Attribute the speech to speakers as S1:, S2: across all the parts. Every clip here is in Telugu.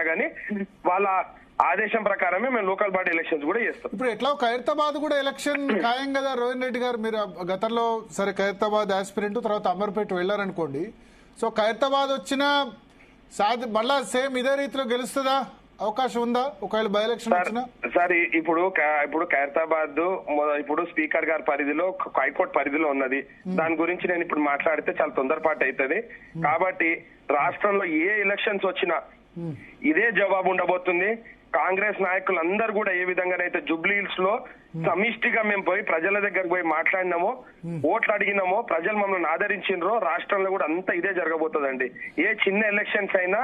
S1: చేసినా గానీ వాళ్ళ ఆదేశం ప్రకారమే మేము లోకల్ బాడీ ఎలక్షన్స్ కూడా చేస్తాం.
S2: ఇప్పుడు ఎట్లా ఖైరతాబాద్ కూడా ఎలక్షన్ ఖాయం కదా రోహిన్ రెడ్డి గారు, మీరు గతంలో సరే ఖైరతాబాద్ ఆస్పిరెంట్ తర్వాత అమర్పేట వెళ్లారనుకోండి, సో ఖైరతాబాద్ వచ్చిన మళ్ళా సేమ్ ఇదే రీతిలో గెలుస్తుందా, అవకాశం ఉందా ఒకవేళ బై ఎలక్షన్ వచ్చినా?
S1: సార్ ఇప్పుడు ఖైరతాబాద్ ఇప్పుడు స్పీకర్ గారి పరిధిలో హైకోర్టు పరిధిలో ఉన్నది. దాని గురించి నేను ఇప్పుడు మాట్లాడితే చాలా తొందరపాటు అవుతుంది. కాబట్టి రాష్ట్రంలో ఏ ఎలక్షన్స్ వచ్చినా ఇదే జవాబు ఉండబోతుంది. కాంగ్రెస్ నాయకులందరూ కూడా ఏ విధంగానైతే జూబ్లీ హిల్స్ లో సమిష్టిగా మేము పోయి ప్రజల దగ్గరకు పోయి మాట్లాడినామో, ఓట్లు అడిగినామో, ప్రజలు మమ్మల్ని ఆదరించినరో రాష్ట్రంలో కూడా అంతా ఇదే జరగబోతుందండి. ఏ చిన్న ఎలక్షన్స్ అయినా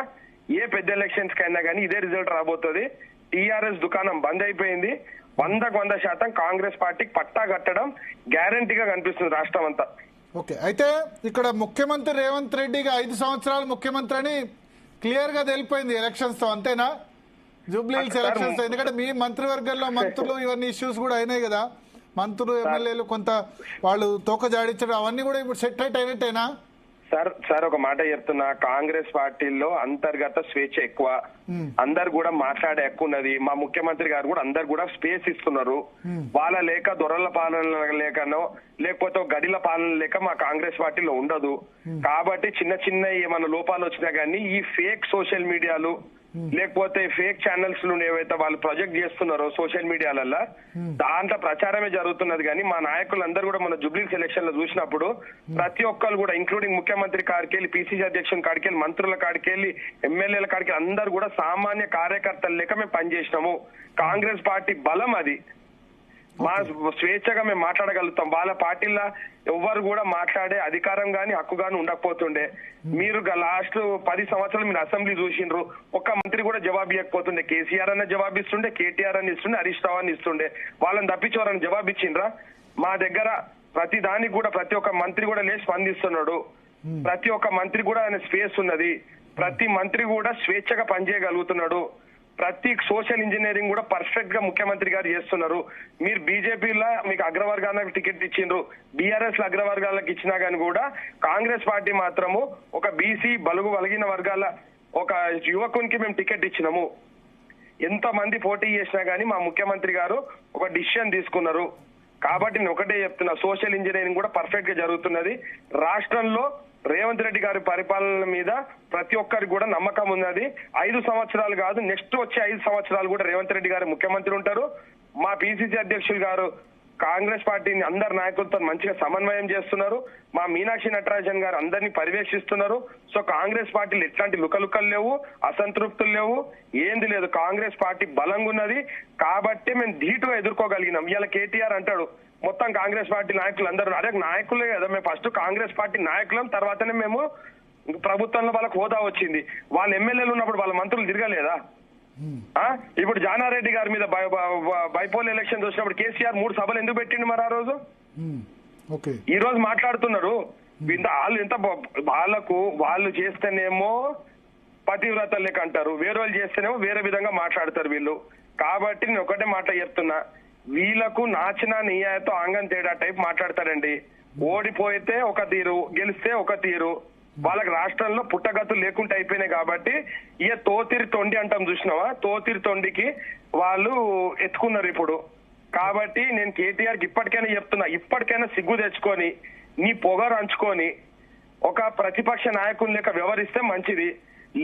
S1: ఏ పెద్ద ఎలక్షన్స్ కైనా కానీ ఇదే రిజల్ట్ రాబోతుంది. టీఆర్ఎస్ దుకాణం బంద్ అయిపోయింది. 100% కాంగ్రెస్ పార్టీకి పట్టా కట్టడం గ్యారంటీగా కనిపిస్తుంది రాష్ట్రం అంతా.
S2: ఓకే, అయితే ఇక్కడ ముఖ్యమంత్రి రేవంత్ రెడ్డిగా 5 సంవత్సరాలు ముఖ్యమంత్రి అని క్లియర్ గా తెలిపోయింది ఎలక్షన్స్ తో, అంతేనా? జూబ్లీ హిల్స్ ఎలక్షన్స్, ఎందుకంటే మీ మంత్రివర్గంలో మంత్రులు ఇవన్నీ ఇష్యూస్ కూడా అయినాయి కదా, మంత్రులు ఎమ్మెల్యేలు కొంత వాళ్ళు తోక జాడించడం అవన్నీ కూడా ఇప్పుడు సెట్ అయినట్టేనా?
S1: సార్ ఒక మాట చెప్తున్నా, కాంగ్రెస్ పార్టీలో అంతర్గత స్వేచ్ఛ ఎక్కువ, అందరు కూడా మాట్లాడే ఎక్కువ ఉన్నది. మా ముఖ్యమంత్రి గారు కూడా అందరు కూడా స్పేస్ ఇస్తున్నారు. వాళ్ళ లేక దొరల పాలన లేకనో లేకపోతే గడిల పాలన లేక మా కాంగ్రెస్ పార్టీలో ఉండదు. కాబట్టి చిన్న చిన్న ఏమైనా లోపాలు వచ్చినా గానీ ఈ ఫేక్ సోషల్ మీడియాలు లేకపోతే ఫేక్ ఛానల్స్ నుండి ఏవైతే వాళ్ళు ప్రొజెక్ట్ చేస్తున్నారో సోషల్ మీడియాలలో దాంట్లో ప్రచారమే జరుగుతున్నది. కానీ మా నాయకులందరూ కూడా మన జూబ్లీ సెలక్షన్ లో చూసినప్పుడు ప్రతి ఒక్కరు కూడా ఇంక్లూడింగ్ ముఖ్యమంత్రి కాడికెళ్ళి, పిసిసి అధ్యక్షుని కాడికెళ్ళి, మంత్రుల కాడికెళ్ళి, ఎమ్మెల్యేల కాడికెళ్ళి అందరూ కూడా సామాన్య కార్యకర్తలు లేక మేము పనిచేసినాము. కాంగ్రెస్ పార్టీ బలం అది. మా స్వేచ్ఛగా మేము మాట్లాడగలుగుతాం. వాళ్ళ పార్టీలో ఎవరు కూడా మాట్లాడే అధికారం గాని హక్కు గాని ఉండకపోతుండే. మీరు లాస్ట్ 10 సంవత్సరాలు మీరు అసెంబ్లీ చూసిండ్రు, ఒక్క మంత్రి కూడా జవాబు ఇవ్వకపోతుండే. కేసీఆర్ అన్న జవాబు ఇస్తుండే, కేటీఆర్ అని ఇస్తుండే, హరీష్ రావు అని ఇస్తుండే. వాళ్ళని తప్పించోరని జవాబు ఇచ్చిండ్రా? మా దగ్గర ప్రతి దానికి కూడా ప్రతి ఒక్క మంత్రి కూడా లేచి స్పందిస్తున్నాడు. ప్రతి ఒక్క మంత్రి కూడా ఆయన స్పేస్ ఉన్నది. ప్రతి మంత్రి కూడా స్వేచ్ఛగా పనిచేయగలుగుతున్నాడు. ప్రతి సోషల్ ఇంజనీరింగ్ కూడా పర్ఫెక్ట్ గా ముఖ్యమంత్రి గారు చేస్తున్నారు. మీరు బీజేపీలో మీకు అగ్రవర్గాలకు టికెట్ ఇచ్చిండ్రు, బీఆర్ఎస్ లో అగ్రవర్గాలకు ఇచ్చినా గానీ కూడా కాంగ్రెస్ పార్టీ మాత్రము ఒక బీసీ బలుగు వలిగిన వర్గాల ఒక యువకునికి మేము టికెట్ ఇచ్చినాము. ఎంత మంది పోటీ చేసినా గానీ మా ముఖ్యమంత్రి గారు ఒక డిసిషన్ తీసుకున్నారు. కాబట్టి నేను ఒకటే చెప్తున్నా, సోషల్ ఇంజనీరింగ్ కూడా పర్ఫెక్ట్ గా జరుగుతున్నది. రాష్ట్రంలో రేవంత్ రెడ్డి గారి పరిపాలన మీద ప్రతి ఒక్కరికి కూడా నమ్మకం ఉన్నది. 5 సంవత్సరాలు కాదు, నెక్స్ట్ వచ్చే 5 సంవత్సరాలు కూడా రేవంత్ రెడ్డి గారు ముఖ్యమంత్రి ఉంటారు. మా పిసిసి అధ్యక్షులు గారు కాంగ్రెస్ పార్టీని అందరి నాయకులతో మంచిగా సమన్వయం చేస్తున్నారు. మా మీనాక్షి నటరాజన్ గారు అందరినీ పర్యవేక్షిస్తున్నారు. సో కాంగ్రెస్ పార్టీలు ఎట్లాంటి లుకలుకలు లేవు, అసంతృప్తులు లేవు, ఏంది లేదు. కాంగ్రెస్ పార్టీ బలంగా ఉన్నది. కాబట్టి మేము ధీటుగా ఎదుర్కోగలిగినాం. ఇవాళ కేటీఆర్ అంటాడు మొత్తం కాంగ్రెస్ పార్టీ నాయకులు అందరూ, అదే నాయకులే కదా, మేము ఫస్ట్ కాంగ్రెస్ పార్టీ నాయకులం, తర్వాతనే మేము ప్రభుత్వంలో వాళ్ళకు హోదా వచ్చింది. వాళ్ళ ఎమ్మెల్యేలు ఉన్నప్పుడు వాళ్ళ మంత్రులు తిరగలేదా? ఇప్పుడు జానారెడ్డి గారి మీద బైపోల్ ఎలక్షన్స్ వచ్చినప్పుడు కేసీఆర్ 3 సభలు ఎందుకు పెట్టిండు మరి ఆ రోజు? ఈ రోజు మాట్లాడుతున్నారు వాళ్ళు ఎంత వాళ్ళు చేస్తేనేమో పతివ్రత లెక్క అంటారు, వేరే వాళ్ళు చేస్తేనేమో వేరే విధంగా మాట్లాడతారు వీళ్ళు. కాబట్టి నేను ఒకటే మాట చెప్తున్నా, వీళ్లకు నాచిన నియాయతో ఆంగం తేడా టైప్ మాట్లాడతారండి. ఓడిపోయితే ఒక తీరు, గెలిస్తే ఒక తీరు. వాళ్ళకి రాష్ట్రంలో పుట్టగతులు లేకుండా అయిపోయినాయి. కాబట్టి ఇక తోతిరి తొండి అంటాం చూసినావా, తోతిరి తొండికి వాళ్ళు ఎత్తుకున్నారు ఇప్పుడు. కాబట్టి నేను కేటీఆర్కి ఇప్పటికైనా చెప్తున్నా, ఇప్పటికైనా సిగ్గు తెచ్చుకొని నీ పొగరు అంచుకొని ఒక ప్రతిపక్ష నాయకుని లెక్క వ్యవహరిస్తే మంచిది.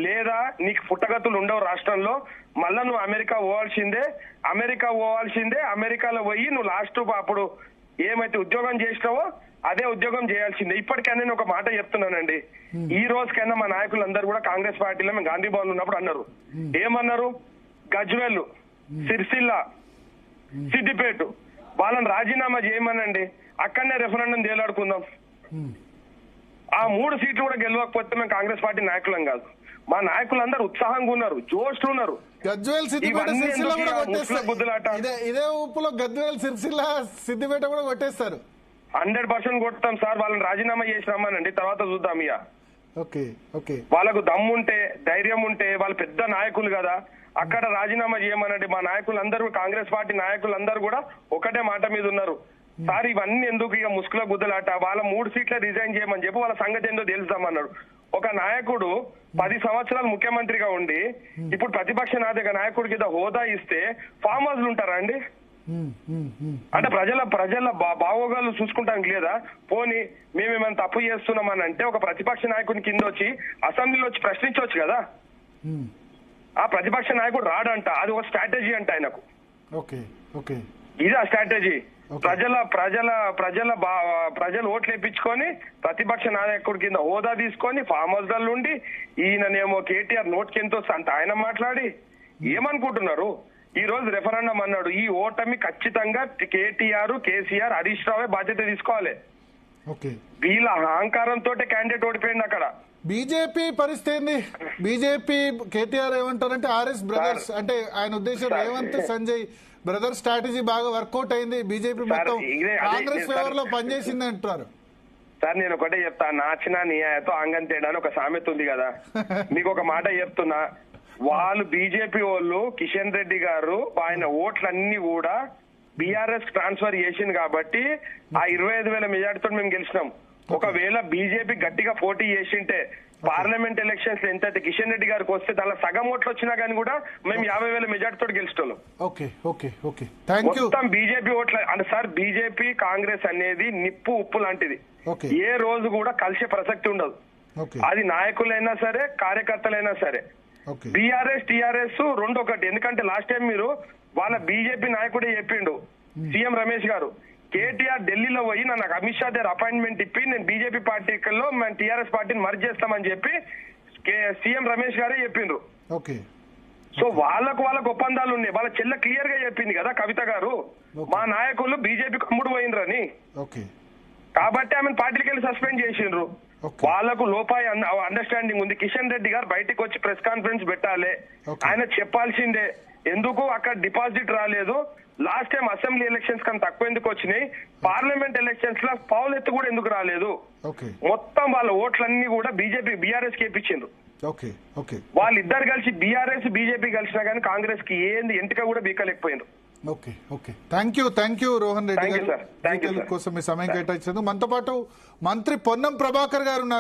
S1: లేదా నీకు పుట్టగతులు ఉండవు రాష్ట్రంలో, మళ్ళా నువ్వు అమెరికా పోవాల్సిందే. అమెరికాలో పోయి నువ్వు లాస్ట్ అప్పుడు ఏమైతే ఉద్యోగం చేసినావో అదే ఉద్యోగం చేయాల్సిందే. ఇప్పటికైనా నేను ఒక మాట చెప్తున్నానండి, ఈ రోజుకైనా మా నాయకులందరూ కూడా కాంగ్రెస్ పార్టీలో మేము గాంధీ భవన్ ఉన్నప్పుడు అన్నారు, ఏమన్నారు? గజ్వేల్, సిరిసిల్ల, సిద్దిపేట వాళ్ళని రాజీనామా చేయమనండి, అక్కడనే రెఫరెండం తేలాడుకుందాం. ఆ 3 సీట్లు కూడా గెలవకపోతే మేము కాంగ్రెస్ పార్టీ నాయకులం కాదు. మా నాయకులందరూ ఉత్సాహంగా ఉన్నారు, జోష్లు ఉన్నారు.
S2: గజ్వేల్, సిద్దిపేట, సిరిసిల్ల కూడా కొట్టేస్తారు. ఇదే ఊపులో గజ్వేల్, సిరిసిల్ల, సిద్దిపేట కూడా కొట్టేస్తారు.
S1: 100% కొడతాం సార్. వాళ్ళని రాజీనామా చేసి రమ్మనండి, తర్వాత చూద్దాం. ఇక
S2: ఓకే
S1: వాళ్ళకు దమ్ముంటే, ధైర్యం ఉంటే, వాళ్ళు పెద్ద నాయకులు కదా, అక్కడ రాజీనామా చేయమనండి. మా నాయకులందరూ, కాంగ్రెస్ పార్టీ నాయకులందరూ కూడా ఒకటే మాట మీద ఉన్నారు, సార్ ఇవన్నీ ఎందుకు ఇక ముసుగుల గుద్దలాట, వాళ్ళ 3 సీట్ల రిజైన్ చేయమని చెప్పి వాళ్ళ సంగతి ఏందో తెలుస్తామన్నాడు. ఒక నాయకుడు 10 సంవత్సరాలు ముఖ్యమంత్రిగా ఉండి ఇప్పుడు ప్రతిపక్ష నాయకుడి కింద హోదా ఇస్తే ఫామ్ హౌస్లు ఉంటారా అండి? అంటే ప్రజల బాగోగాలు చూసుకుంటానికి లేదా? పోనీ మేమేమైనా తప్పు చేస్తున్నామని అంటే ఒక ప్రతిపక్ష నాయకుని కింద వచ్చి అసెంబ్లీలో వచ్చి ప్రశ్నించవచ్చు కదా. ఆ ప్రతిపక్ష నాయకుడు రాడంట, అది ఒక స్ట్రాటజీ అంట ఆయనకు. ఇది ఆ స్ట్రాటజీ. ప్రజలు ఓట్లు వేయించుకొని ప్రతిపక్ష నాయకుడి కింద హోదా తీసుకొని ఫామ్ హౌస్ లలో ఉండి ఈయననేమో కేటీఆర్ నోట్కి ఎంతో అంత ఆయన మాట్లాడి ఏమనుకుంటున్నారు? ఈ రోజు రెఫరెండం అన్నాడు. ఈ ఓటమి ఖచ్చితంగా కేటీఆర్, కేసీఆర్, హరీష్ రావే బాధ్యత తీసుకోవాలి. వీళ్ళ అహంకారంతో క్యాండిడేట్ ఓడిపోయింది అక్కడ.
S2: బీజేపీ పరిస్థితి ఏంది? బీజేపీ కేటీఆర్ ఏమంటారంటే ఆర్ఎస్ బ్రదర్స్ అంటే ఆయన ఉద్దేశం రేవంత్ సంజయ్ బ్రదర్ స్ట్రాటజీ బాగా వర్కౌట్ అయింది, బీజేపీ మొత్తం కాంగ్రెస్ ఫేవర్ లో పనిచేసింది అంటారు.
S1: సార్ నేను ఒకటే చెప్తా, నాచిన నియాయతో ఆంగన్ తేడా ఒక సామెత ఉంది కదా. మీకు ఒక మాట చెప్తున్నా, వాళ్ళు బీజేపీ వాళ్ళు కిషన్ రెడ్డి గారు ఆయన ఓట్లన్నీ కూడా బీఆర్ఎస్ ట్రాన్స్ఫర్ చేసింది కాబట్టి ఆ 25,000 మెజార్టీతో మేము గెలిచినాం. ఒకవేళ బీజేపీ గట్టిగా పోటీ చేసింటే పార్లమెంట్ ఎలక్షన్స్ ఎంత కిషన్ రెడ్డి గారికి వస్తే దానిలో సగం ఓట్లు వచ్చినా గానీ కూడా మేము 50,000 మెజార్టీతో గెలిచేవాళ్ళం. మొత్తం బీజేపీ ఓట్ల అంటే సార్, బీజేపీ కాంగ్రెస్ అనేది నిప్పు ఉప్పు లాంటిది. ఏ రోజు కూడా కలిసే ప్రసక్తి ఉండదు. అది నాయకులైనా సరే, కార్యకర్తలైనా సరే. బీఆర్ఎస్ టీఆర్ఎస్ రెండు ఒకటి. ఎందుకంటే లాస్ట్ టైం మీరు వాళ్ళ బీజేపీ నాయకుడే చెప్పిండు, సీఎం రమేష్ గారు, కేటీఆర్ ఢిల్లీలో పోయి నాకు అమిత్ షా దగ్గర అపాయింట్మెంట్ ఇప్పి నేను బీజేపీ పార్టీలో మేము టీఆర్ఎస్ పార్టీని మర్జ్ చేస్తామని చెప్పి సీఎం రమేష్ గారే చెప్పిండ్రు. సో వాళ్ళకు ఒప్పందాలు ఉన్నాయి. వాళ్ళ చెల్లె క్లియర్ గా చెప్పింది కదా కవిత గారు, మా నాయకులు బీజేపీకి అమ్ముడు పోయినరని. కాబట్టి ఆమెను పార్టీకి వెళ్ళి సస్పెండ్ చేసిండ్రు. వాళ్ళకు లోపాయి అండర్స్టాండింగ్ ఉంది. కిషన్ రెడ్డి గారు బయటకు వచ్చి ప్రెస్ కాన్ఫరెన్స్ పెట్టాలి, ఆయన చెప్పాల్సిందే ఎందుకు అక్కడ డిపాజిట్ రాలేదు, లాస్ట్ టైం అసెంబ్లీ ఎలక్షన్స్ కన్నా తక్కువ ఎందుకు వచ్చినాయి, పార్లమెంట్ ఎలక్షన్స్ లో పావులు ఎత్తు కూడా ఎందుకు రాలేదు. మొత్తం వాళ్ళ ఓట్లన్నీ కూడా బీజేపీ బీఆర్ఎస్ కి ఇప్పించిండ్రు. వాళ్ళిద్దరు కలిసి బీఆర్ఎస్ బీజేపీ కలిసినా గానీ కాంగ్రెస్ కి ఏంది ఎంటిక కూడా బీకలేకపోయిండ్రు.
S2: థ్యాంక్ యూ రోహన్ రెడ్డి గారు కోసం మీ సమయం కేటాయించినందుకు. మనతో పాటు మంత్రి పొన్నం ప్రభాకర్ గారు ఉన్నారు.